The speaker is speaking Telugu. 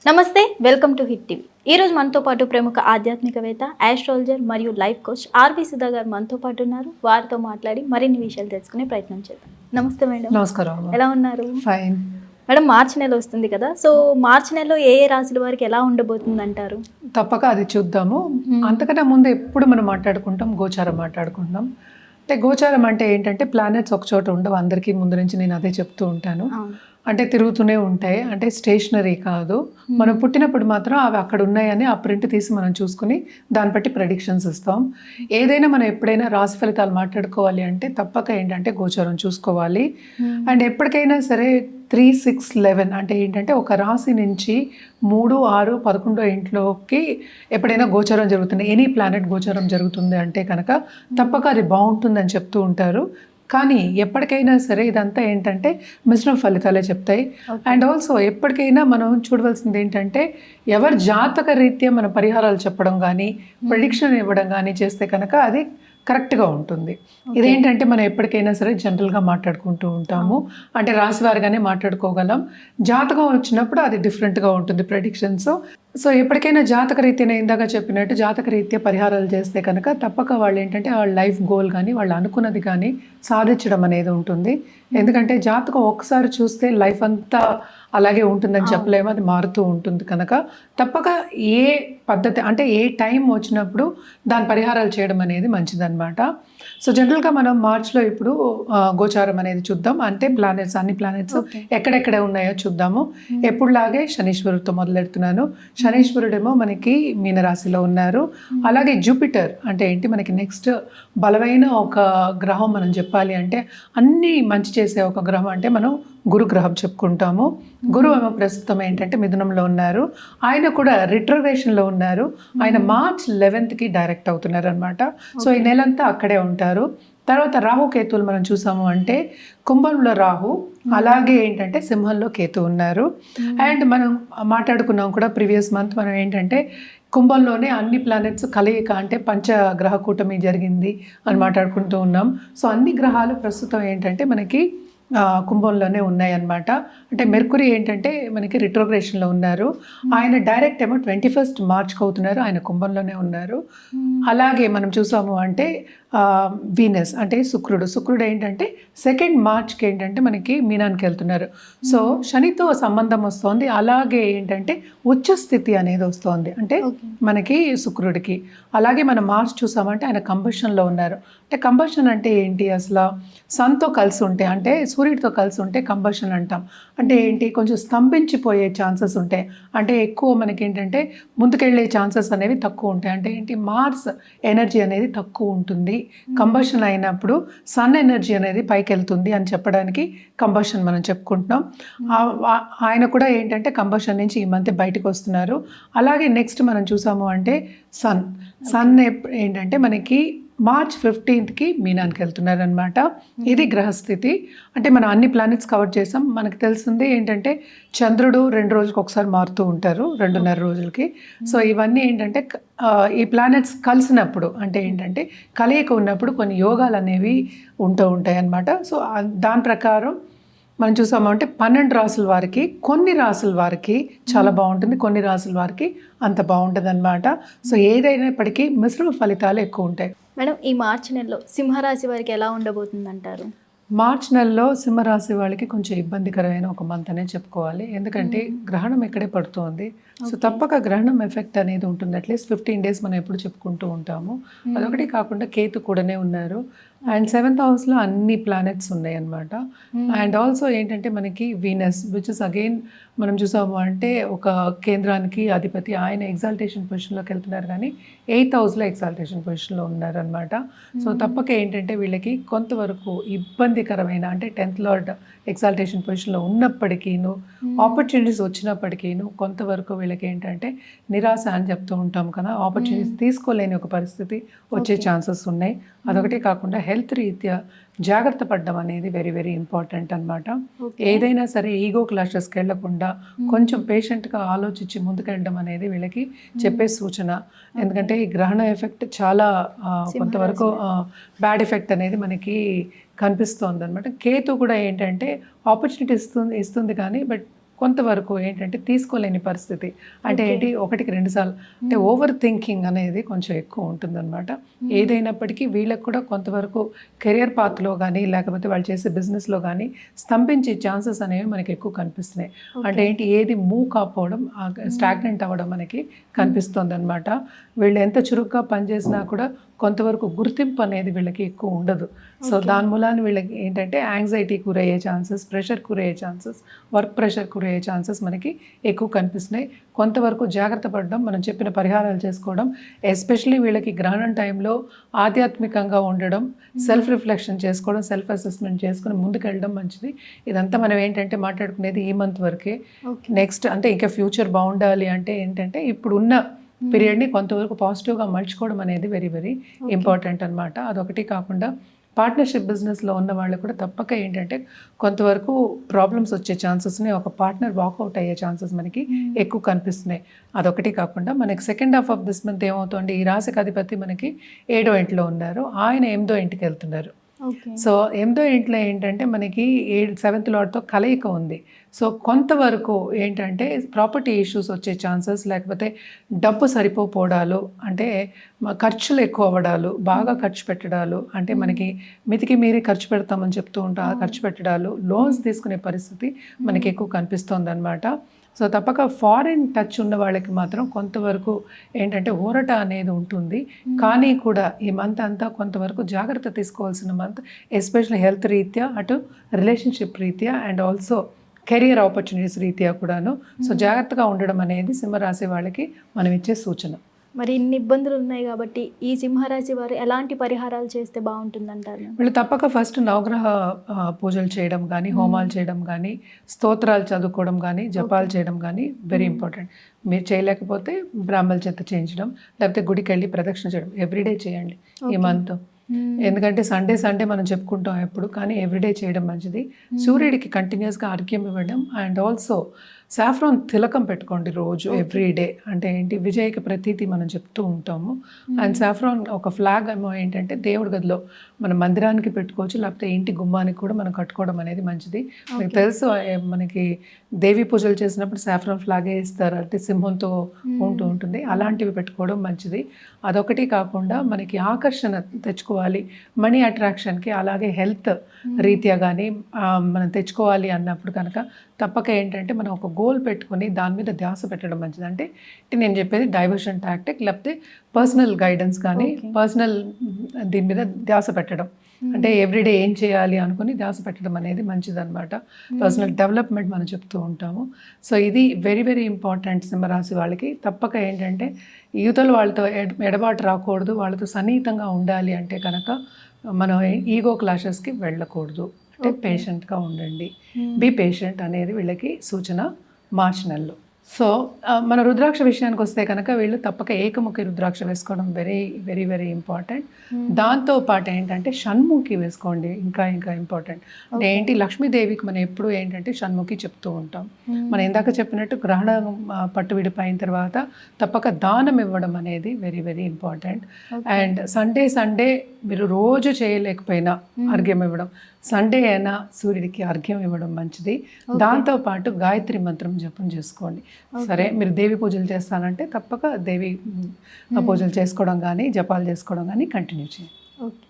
నమస్తే, వెల్కమ్ టు హిట్ టీవీ. ఈరోజు మనతో పాటు ప్రముఖ ఆధ్యాత్మికవేత్త, ఆస్ట్రాలజర్ మరియు లైఫ్ కోచ్ ఆర్వి సుధా గారు మనతో పాటు ఉన్నారు. వారితో మాట్లాడి మరిన్ని విషయాలు తెలుసుకునే ప్రయత్నం చేద్దాం. నమస్తే మేడం. నమస్కారం. ఎలా ఉన్నారు? ఫైన్ మేడం, మార్చి నెల వస్తుంది కదా, సో మార్చి నెలలో ఏ ఏ రాశుల వారికి ఎలా ఉండబోతుంది అంటారు? తప్పక అది చూద్దాము. అంతకన్నా ముందు ఎప్పుడు మనం మాట్లాడుకుంటాం, గోచారం మాట్లాడుకుంటాం. అంటే గోచారం అంటే ఏంటంటే ప్లానెట్స్ ఒక చోట ఉండవు. అందరికీ ముందు నుంచి నేను అదే చెప్తూ ఉంటాను. అంటే తిరుగుతూనే ఉంటాయి, అంటే స్టేషనరీ కాదు. మనం పుట్టినప్పుడు మాత్రం అవి అక్కడ ఉన్నాయని ఆ ప్రింట్ తీసి మనం చూసుకుని దాన్ని బట్టి ప్రెడిక్షన్స్ ఇస్తాం. ఏదైనా మనం ఎప్పుడైనా రాశి ఫలితాలు మాట్లాడుకోవాలి అంటే తప్పక ఏంటంటే గోచారం చూసుకోవాలి. అండ్ ఎప్పటికైనా సరే 3, 6, 11 అంటే ఏంటంటే ఒక రాశి నుంచి 3, 6, 11 ఇంట్లోకి ఎప్పుడైనా గోచారం జరుగుతుంది, ఎనీ ప్లానెట్ గోచారం జరుగుతుంది అంటే కనుక తప్పక అది బాగుంటుందని చెప్తూ ఉంటారు. కానీ ఎప్పటికైనా సరే ఇదంతా ఏంటంటే మిశ్రమ ఫలితాలే చెప్తాయి. అండ్ ఆల్సో ఎప్పటికైనా మనం చూడవలసింది ఏంటంటే ఎవరి జాతక రీత్యా మన పరిహారాలు చెప్పడం కానీ ప్రెడిక్షన్ ఇవ్వడం కానీ చేస్తే కనుక అది కరెక్ట్గా ఉంటుంది. ఇదేంటంటే మనం ఎప్పటికైనా సరే జనరల్గా మాట్లాడుకుంటూ ఉంటాము, అంటే రాశి వారిగానే మాట్లాడుకోగలం. జాతకం వచ్చినప్పుడు అది డిఫరెంట్గా ఉంటుంది ప్రెడిక్షన్స్. సో ఎప్పటికైనా జాతక రీత్యా ఇందాక చెప్పినట్టు జాతక రీత్యా పరిహారాలు చేస్తే కనుక తప్పక వాళ్ళు ఏంటంటే వాళ్ళ లైఫ్ గోల్ కానీ వాళ్ళు అనుకున్నది కానీ సాధించడం అనేది ఉంటుంది. ఎందుకంటే జాతకం ఒక్కసారి చూస్తే లైఫ్ అంతా అలాగే ఉంటుందని చెప్పలేము, అది మారుతూ ఉంటుంది. కనుక తప్పక ఏ పద్ధతి అంటే ఏ టైం వచ్చినప్పుడు దాని పరిహారాలు చేయడం అనేది మంచిదన్నమాట. సో జనరల్గా మనం మార్చ్లో ఇప్పుడు గోచారం అనేది చూద్దాం. అంటే ప్లానెట్స్, అన్ని ప్లానెట్స్ ఎక్కడెక్కడ ఉన్నాయో చూద్దాము. ఎప్పుడులాగే శనీశ్వరుడితో మొదలెడుతున్నాను. శనీశ్వరుడేమో మనకి మీనరాశిలో ఉన్నారు. అలాగే జూపిటర్ అంటే ఏంటి, మనకి నెక్స్ట్ బలమైన ఒక గ్రహం మనం చెప్పాలి అంటే అన్నీ మంచి చేసే ఒక గ్రహం అంటే మనం గురు గ్రహం చెప్పుకుంటాము. గురువు ఏమో ప్రస్తుతం ఏంటంటే మిథునంలో ఉన్నారు. ఆయన కూడా రిట్రోగ్రేషన్లో ఉన్నారు. ఆయన మార్చ్ 11th డైరెక్ట్ అవుతున్నారు అనమాట. సో ఈ నెలంతా అక్కడే ఉంటారు. తర్వాత రాహుకేతువులు మనం చూసాము అంటే కుంభంలో రాహు, అలాగే ఏంటంటే సింహంలో కేతు ఉన్నారు. అండ్ మనం మాట్లాడుకున్నాం కూడా ప్రీవియస్ మంత్ మనం ఏంటంటే కుంభంలోనే అన్ని ప్లానెట్స్ కలయిక అంటే పంచగ్రహ కూటమి జరిగింది అని మాట్లాడుకుంటూ ఉన్నాం. సో అన్ని గ్రహాలు ప్రస్తుతం ఏంటంటే మనకి కుంభంలోనే ఉన్నాయన్నమాట. అంటే మెర్కురీ ఏంటంటే మనకి రిట్రోగ్రేషన్లో ఉన్నారు. ఆయన డైరెక్ట్ ఏమో 21st మార్చ్కి అవుతున్నారు, ఆయన కుంభంలోనే ఉన్నారు. అలాగే మనం చూసాము అంటే వీనస్ అంటే శుక్రుడు ఏంటంటే 2nd మార్చ్కి ఏంటంటే మనకి మీనానికి వెళ్తున్నారు. సో శనితో సంబంధం వస్తుంది. అలాగే ఏంటంటే ఉచ్చ స్థితి అనేది వస్తుంది అంటే మనకి శుక్రుడికి. అలాగే మనం మార్చ్ చూసామంటే ఆయన కంబషన్లో ఉన్నారు. అంటే కంబషన్ అంటే ఏంటి, అసలు సన్తో కలిసి ఉంటే అంటే సూర్యుడితో కలిసి ఉంటే కంబషన్ అంటాం. అంటే ఏంటి, కొంచెం స్తంభించిపోయే ఛాన్సెస్ ఉంటాయి. అంటే ఎక్కువ మనకి ఏంటంటే ముందుకెళ్ళే ఛాన్సెస్ అనేవి తక్కువ ఉంటాయి. అంటే ఏంటి, మార్స్ ఎనర్జీ అనేది తక్కువ ఉంటుంది. కంబషన్ అయినప్పుడు సన్ ఎనర్జీ అనేది పైకి వెళ్తుంది అని చెప్పడానికి కంబషన్ మనం చెప్పుకుంటున్నాం. ఆయన కూడా ఏంటంటే కంబషన్ నుంచి ఈ మధ్య బయటకు వస్తున్నారు. అలాగే నెక్స్ట్ మనం చూసాము అంటే సన్ ఏంటంటే మనకి మార్చ్ 15th మీనానికి వెళ్తున్నారు అనమాట. ఇది గ్రహస్థితి. అంటే మనం అన్ని ప్లానెట్స్ కవర్ చేసాం. మనకు తెలిసిందే ఏంటంటే చంద్రుడు 2 రోజులకు ఒకసారి మారుతూ ఉంటారు, 2.5 రోజులకి. సో ఇవన్నీ ఏంటంటే ఈ ప్లానెట్స్ కలిసినప్పుడు అంటే ఏంటంటే కలయిక ఉన్నప్పుడు కొన్ని యోగాలు అనేవి ఉంటూ ఉంటాయి అన్నమాట. సో దాని ప్రకారం మనం చూసామంటే 12 రాసుల వారికి, కొన్ని రాసుల వారికి చాలా బాగుంటుంది, కొన్ని రాసుల వారికి అంత బాగుంటుంది అనమాట. సో ఏదైనప్పటికీ మిశ్రమ ఫలితాలు ఎక్కువ ఉంటాయి. మేడం, ఈ మార్చి నెలలో సింహరాశి వారికి ఎలా ఉండబోతుంది అంటారు? మార్చ్ నెలలో సింహరాశి వాళ్ళకి కొంచెం ఇబ్బందికరమైన ఒక మంత్ అనే చెప్పుకోవాలి. ఎందుకంటే గ్రహణం ఇక్కడే పడుతుంది. సో తప్పక గ్రహణం ఎఫెక్ట్ అనేది ఉంటుంది. అట్లీస్ట్ 15 days మనం ఎప్పుడు చెప్పుకుంటూ ఉంటాము. అదొకటి కాకుండా కేతు కూడానే ఉన్నారు. అండ్ 7th హౌస్లో అన్ని ప్లానెట్స్ ఉన్నాయి అన్నమాట. అండ్ ఆల్సో ఏంటంటే మనకి వీనస్ విచ్ ఇస్ అగైన్ మనం చూసాము అంటే ఒక కేంద్రానికి అధిపతి, ఆయన ఎగ్జాల్టేషన్ పొజిషన్లోకి వెళ్తున్నారు. కానీ 8th హౌస్లో ఎగ్జాల్టేషన్ పొజిషన్లో ఉన్నారనమాట. సో తప్పక ఏంటంటే వీళ్ళకి కొంతవరకు ఇబ్బందికరమైన అంటే 10th లార్డ్ ఎగ్జాల్టేషన్ పొజిషన్లో ఉన్నప్పటికీను, ఆపర్చునిటీస్ వచ్చినప్పటికీను కొంతవరకు వీళ్ళకి ఏంటంటే నిరాశ అని చెప్తూ ఉంటాం కదా, ఆపర్చునిటీస్ తీసుకోలేని ఒక పరిస్థితి వచ్చే ఛాన్సెస్ ఉన్నాయి. అదొకటే కాకుండా హెల్త్ రీత్యా జాగ్రత్త పడడం అనేది వెరీ వెరీ ఇంపార్టెంట్ అనమాట. ఏదైనా సరే ఈగో క్లాషెస్కి వెళ్లకుండా కొంచెం పేషెంట్గా ఆలోచించి ముందుకెళ్ళడం అనేది వీళ్ళకి చెప్పే సూచన. ఎందుకంటే ఈ గ్రహణ ఎఫెక్ట్ చాలా కొంతవరకు బ్యాడ్ ఎఫెక్ట్ అనేది మనకి కనిపిస్తోంది అనమాట. కేతు కూడా ఏంటంటే ఆపర్చునిటీ ఇస్తుంది కానీ బట్ కొంతవరకు ఏంటంటే తీసుకోలేని పరిస్థితి, అంటే ఏంటి 1కి 2 సార్లు అంటే ఓవర్ థింకింగ్ అనేది కొంచెం ఎక్కువ ఉంటుందన్నమాట. ఏదైనప్పటికీ వీళ్ళకి కూడా కొంతవరకు కెరియర్ పాత్లో కానీ లేకపోతే వాళ్ళు చేసే బిజినెస్లో కానీ స్తంభించే ఛాన్సెస్ అనేవి మనకి ఎక్కువ కనిపిస్తున్నాయి. అంటే ఏంటి, ఏది మూవ్ కాకపోవడం, స్టాగ్నెంట్ అవ్వడం మనకి కనిపిస్తుంది అనమాట. వీళ్ళు ఎంత చురుగ్గా పనిచేసినా కూడా కొంతవరకు గుర్తింపు అనేది వీళ్ళకి ఎక్కువ ఉండదు. సో దాని మూలాన్ని వీళ్ళకి ఏంటంటే యాంగ్జైటీ గురయ్యే ఛాన్సెస్, ప్రెషర్ గురయ్యే ఛాన్సెస్, వర్క్ ప్రెషర్ గురయ్యే ఛాన్సెస్ మనకి ఎక్కువ కనిపిస్తున్నాయి. కొంతవరకు జాగ్రత్త పడడం, మనం చెప్పిన పరిహారాలు చేసుకోవడం, ఎస్పెషలీ వీళ్ళకి గ్రహణం టైంలో ఆధ్యాత్మికంగా ఉండడం, సెల్ఫ్ రిఫ్లెక్షన్ చేసుకోవడం, సెల్ఫ్ అసెస్మెంట్ చేసుకుని ముందుకెళ్ళడం మంచిది. ఇదంతా మనం ఏంటంటే మాట్లాడుకునేది ఈ మంత్ వరకే. నెక్స్ట్ అంటే ఇంకా ఫ్యూచర్ బాగుండాలి అంటే ఏంటంటే ఇప్పుడున్న పీరియడ్ని కొంతవరకు పాజిటివ్గా మలుచుకోవడం అనేది వెరీ వెరీ ఇంపార్టెంట్ అనమాట. అదొకటి కాకుండా పార్ట్నర్షిప్ బిజినెస్లో ఉన్న వాళ్ళు కూడా తప్పక ఏంటంటే కొంతవరకు ప్రాబ్లమ్స్ వచ్చే ఛాన్సెస్ని, ఒక పార్ట్నర్ వాకౌట్ అయ్యే ఛాన్సెస్ మనకి ఎక్కువ కనిపిస్తున్నాయి. అదొకటి కాకుండా మనకి second half of this month ఏమవుతుంది, ఈ రాశికి అధిపతి మనకి 7వ ఇంట్లో ఉన్నారు, ఆయన 8వ ఇంటికి వెళ్తున్నారు. సో 8వ ఇంట్లో ఏంటంటే మనకి 7th లార్డ్తో కలయిక ఉంది. సో కొంతవరకు ఏంటంటే ప్రాపర్టీ ఇష్యూస్ వచ్చే ఛాన్సెస్, లేకపోతే డబ్బు సరిపోవడాలు, అంటే ఖర్చులు ఎక్కువ అవ్వడాలు, బాగా ఖర్చు పెట్టడాలు, అంటే మనకి మితికి మీరి ఖర్చు పెడతామని చెప్తూ ఉంటాం, ఆ ఖర్చు పెట్టడాలు, లోన్స్ తీసుకునే పరిస్థితి మనకి ఎక్కువ కనిపిస్తుంది అనమాట. సో తప్పక ఫారిన్ టచ్ ఉన్న వాళ్ళకి మాత్రం కొంతవరకు ఏంటంటే ఊరట అనేది ఉంటుంది. కానీ కూడా ఈ మంత్ అంతా కొంతవరకు జాగ్రత్త తీసుకోవాల్సిన మంత్, ఎస్పెషల్లీ హెల్త్ రీత్యా, అటు రిలేషన్షిప్ రీత్యా అండ్ ఆల్సో కెరియర్ ఆపర్చునిటీస్ రీత్యా కూడాను. సో జాగ్రత్తగా ఉండడం అనేది సింహరాశి వాళ్ళకి మనం ఇచ్చే సూచన. మరి ఇన్ని ఇబ్బందులు ఉన్నాయి కాబట్టి ఈ సింహరాశి వారు ఎలాంటి పరిహారాలు చేస్తే బాగుంటుందంటారు? వీళ్ళు తప్పక ఫస్ట్ నవగ్రహ పూజలు చేయడం కానీ, హోమాలు చేయడం కానీ, స్తోత్రాలు చదువుకోవడం కానీ, జపాలు చేయడం కానీ వెరీ ఇంపార్టెంట్. మీరు చేయలేకపోతే బ్రాహ్మణుల చేత చేయించడం, లేకపోతే గుడికి వెళ్ళి ప్రదక్షిణ చేయడం ఎవ్రీడే చేయండి ఈ మంత్. ఎందుకంటే సండే మనం చెప్పుకుంటాం ఎప్పుడు, కానీ ఎవ్రీడే చేయడం మంచిది. సూర్యుడికి కంటిన్యూస్గా అర్ఘ్యం ఇవ్వడం అండ్ ఆల్సో సాఫ్రాన్ తిలకం పెట్టుకోండి రోజు ఎవ్రీడే. అంటే ఏంటి, విజయకి ప్రతీతి మనం చెప్తూ ఉంటాము. అండ్ సాఫ్రాన్ ఒక ఫ్లాగ్ ఏమో ఏంటంటే దేవుడి గదిలో మన మందిరానికి పెట్టుకోవచ్చు, లేకపోతే ఇంటి గుమ్మానికి కూడా మనం కట్టుకోవడం అనేది మంచిది. మీకు తెలుసు మనకి దేవి పూజలు చేసినప్పుడు సాఫ్రాన్ ఫ్లాగే ఇస్తారు, అంటే సింహంతో ఉంటుంది, అలాంటివి పెట్టుకోవడం మంచిది. అదొకటి కాకుండా మనకి ఆకర్షణ తెచ్చుకోవాలి మనీ అట్రాక్షన్కి, అలాగే హెల్త్ రీత్యా కానీ మనం తెచ్చుకోవాలి అన్నప్పుడు కనుక తప్పక ఏంటంటే మనం ఒక గోల్ పెట్టుకొని దాని మీద ధ్యాస పెట్టడం మంచిది. అంటే నేను చెప్పేది డైవర్షన్ టాక్టిక్, లేకపోతే పర్సనల్ గైడెన్స్ కానీ, పర్సనల్ దీని మీద ధ్యాస పెట్టడం, అంటే ఎవ్రీడే ఏం చేయాలి అనుకుని ధ్యాస పెట్టడం అనేది మంచిదన్నమాట. పర్సనల్ డెవలప్మెంట్ మనం చెప్తూ ఉంటాము. సో ఇది వెరీ వెరీ ఇంపార్టెంట్ సింహరాశి వాళ్ళకి. తప్పక ఏంటంటే యువతలు వాళ్ళతో ఎడబాటు రాకూడదు, వాళ్ళతో సన్నిహితంగా ఉండాలి అంటే కనుక మనం ఈగో క్లాషెస్కి వెళ్ళకూడదు. అంటే పేషెంట్గా ఉండండి, బీ పేషెంట్ అనేది వీళ్ళకి సూచన మార్చి నెలలో. సో మన రుద్రాక్ష విషయానికి వస్తే కనుక వీళ్ళు తప్పక ఏకముఖి రుద్రాక్ష వేసుకోవడం వెరీ వెరీ వెరీ ఇంపార్టెంట్. దాంతో పాటు ఏంటంటే షణ్ముఖి వేసుకోండి, ఇంకా ఇంకా ఇంపార్టెంట్. అంటే ఏంటి, లక్ష్మీదేవికి మనం ఎప్పుడు ఏంటంటే షణ్ముఖి చెప్తూ ఉంటాం. మనం ఇందాక చెప్పినట్టు గ్రహణం పట్టు విడిపోయిన తర్వాత తప్పక దానం ఇవ్వడం అనేది very very important. And Sunday మీరు రోజు చేయలేకపోయినా అర్ఘ్యం ఇవ్వడం, సండే అయినా సూర్యుడికి అర్ఘ్యం ఇవ్వడం మంచిది. దాంతోపాటు గాయత్రి మంత్రం జపం చేసుకోండి. సరే మీరు దేవి పూజలు చేస్తానంటే తప్పక దేవి పూజలు చేసుకోవడం కానీ, జపాలు చేసుకోవడం కానీ కంటిన్యూ చేయండి. ఓకే.